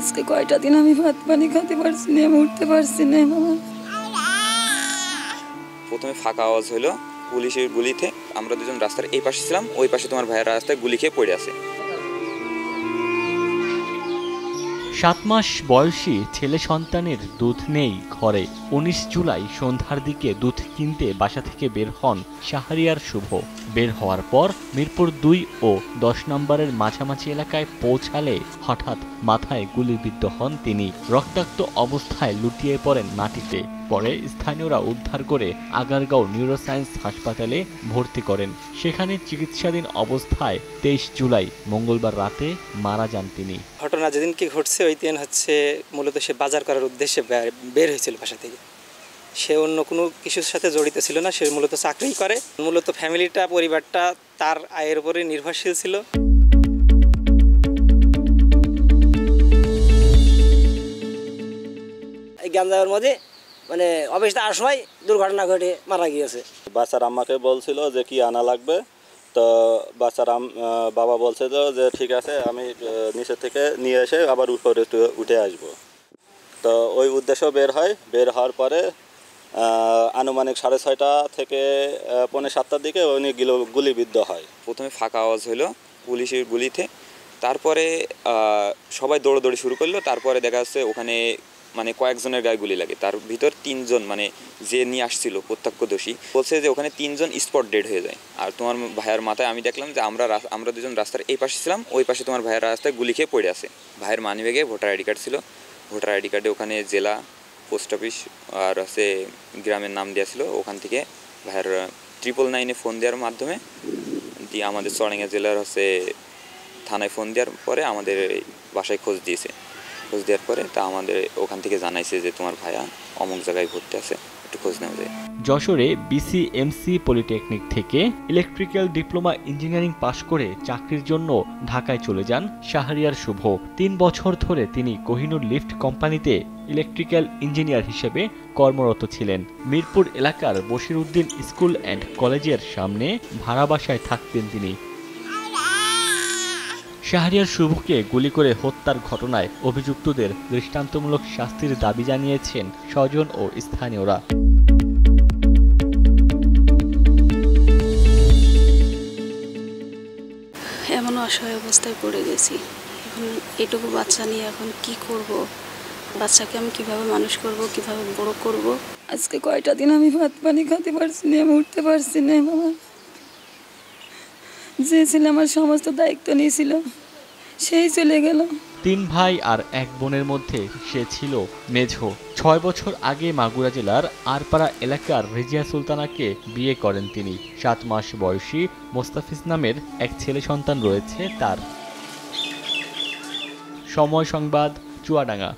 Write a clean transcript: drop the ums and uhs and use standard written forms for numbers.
আজকে কয়টা দিন আমি ভাত পানি খেতে পারছি না, আমি উঠতে পারছি না। প্রথমে ফাঁকা আওয়াজ হলো পুলিশের গুলিতে। আমরা দুজন রাস্তার এই পাশে ছিলাম, ওই পাশে তোমার ভাইয়ের রাস্তায় গুলি খেয়ে পড়ে আছে। 7 মাস বয়সী ছেলে সন্তানের দুধ নেই ঘরে। 19 জুলাই সন্ধ্যার দিকে দুধ কিনতে বাসা থেকে বের হন শাহরিয়ার শুভ। বের হওয়ার পর মিরপুর 2 ও 10 নম্বরের মাঝামাঝি এলাকায় পৌঁছালে হঠাৎ মাথায় গুলিবিদ্ধ হন তিনি। রক্তাক্ত অবস্থায় লুটিয়ে পড়েন মাটিতে। পরে স্থানীয়রা উদ্ধার করে আগারগাঁও নিউরোসায়েন্স হাসপাতালে ভর্তি করেন। সেখানে চিকিৎসাধীন অবস্থায় 23 জুলাই মঙ্গলবার রাতে মারা যান তিনি। ঘটনা যেদিনকে ঘটছে ওই দিন মূলত সে বাজার করার উদ্দেশ্যে বের হয়েছিল বাসা থেকে। সে অন্য কোনো কিছুর সাথে জড়িত ছিল না, সে মূলত চাকরি করে। মূলত পরিবারটা তার আয়ের উপরে নির্ভরশীল ছিল। এই গ্যাঞ্জামের মধ্যে অফিসে আসার সময় দুর্ঘটনা ঘটে মারা গিয়েছে। বাচ্চার আম্মাকে বলছিল যে কি আনা লাগবে, তো বাচ্চার বাবা বলছে যে ঠিক আছে, আমি নিচে থেকে নিয়ে এসে আবার উপরে উঠে আসব। তো ওই উদ্দেশ্য বের হওয়ার পরে আনুমানিক 6:30 থেকে 6:45 দিকে উনি গুলিবিদ্ধ হয়। প্রথমে ফাঁকা আওয়াজ হলো পুলিশের গুলিতে, তারপরে সবাই দৌড়াদৌড়ি শুরু করলো। তারপরে দেখা যাচ্ছে ওখানে কয়েকজনের গায়ে গুলি লাগে। তার ভিতর 3 জন যে নিয়ে আসছিল প্রত্যক্ষদর্শী বলছে যে ওখানে 3 জন স্পট ডেড হয়ে যায়। আর তোমার ভাইয়ের মাথায় আমি দেখলাম যে আমরা দুজন রাস্তার এই পাশে ছিলাম, ওই পাশে তোমার ভাইয়ের রাস্তায় গুলি খেয়ে পড়ে আছে। ভাইয়ের মানিব্যাগে ভোটার আইডি কার্ড ছিল। ভোটার আইডি কার্ডে ওখানে জেলা, পোস্ট অফিস আর গ্রামের নাম দেওয়া ছিল। ওখান থেকে ভাইয়ের 999-এ ফোন দেওয়ার মাধ্যমে দিয়ে আমাদের চুয়াডাঙ্গা জেলার থানায় ফোন দেওয়ার পরে আমাদের বাসায় খোঁজ দিয়েছে। খোঁজ দেওয়ার পরে তা আমাদের ওখান থেকে জানাইছে যে তোমার ভাইয়া অমুক জায়গায় ভর্তি আছে, একটু খোঁজ নেওয়া যায়। যশোরে বিসিএমসি পলিটেকনিক থেকে ইলেকট্রিক্যাল ডিপ্লোমা ইঞ্জিনিয়ারিং পাশ করে চাকরির জন্য ঢাকায় চলে যান শাহরিয়ার শুভ। 3 বছর ধরে তিনি কোহিনুর লিফট কোম্পানিতে ইলেকট্রিক্যাল ইঞ্জিনিয়ার হিসেবে কর্মরত ছিলেন। মিরপুর এলাকার বশির উদ্দিন স্কুল অ্যান্ড কলেজের সামনে ভাড়া বাসায় থাকতেন তিনি। শাহরিয়ার শুভকে গুলি করে হত্যার ঘটনায় অভিযুক্তদের দৃষ্টান্তমূলক শাস্তির দাবি জানিয়েছেন স্বজন ও স্থানীয়রা। এমন অসহায় অবস্থায় পড়ে গেছি। এখন এটুকু বাচ্চা নিয়ে এখন কি করব? বাচ্চাকে আমি কিভাবে মানুষ করব, কিভাবে বড় করব? আজকে কয়টা দিন আমি ভাত পানি খেতে পারছি না, আমি উঠতে পারছি না। বাবা যে ছিল আমার সমস্ত দায়িত্ব নিয়েছিল, সেই চলে গেল। 3 ভাই আর 1 বোনের মধ্যে সে ছিল মেঝো। 6 বছর আগে মাগুরা জেলার আরপাড়া এলাকার রেজিয়া সুলতানাকে বিয়ে করেন তিনি। 7 মাস বয়সী মোস্তাফিজ নামের এক ছেলে সন্তান রয়েছে তার। সময় সংবাদ, চুয়াডাঙ্গা।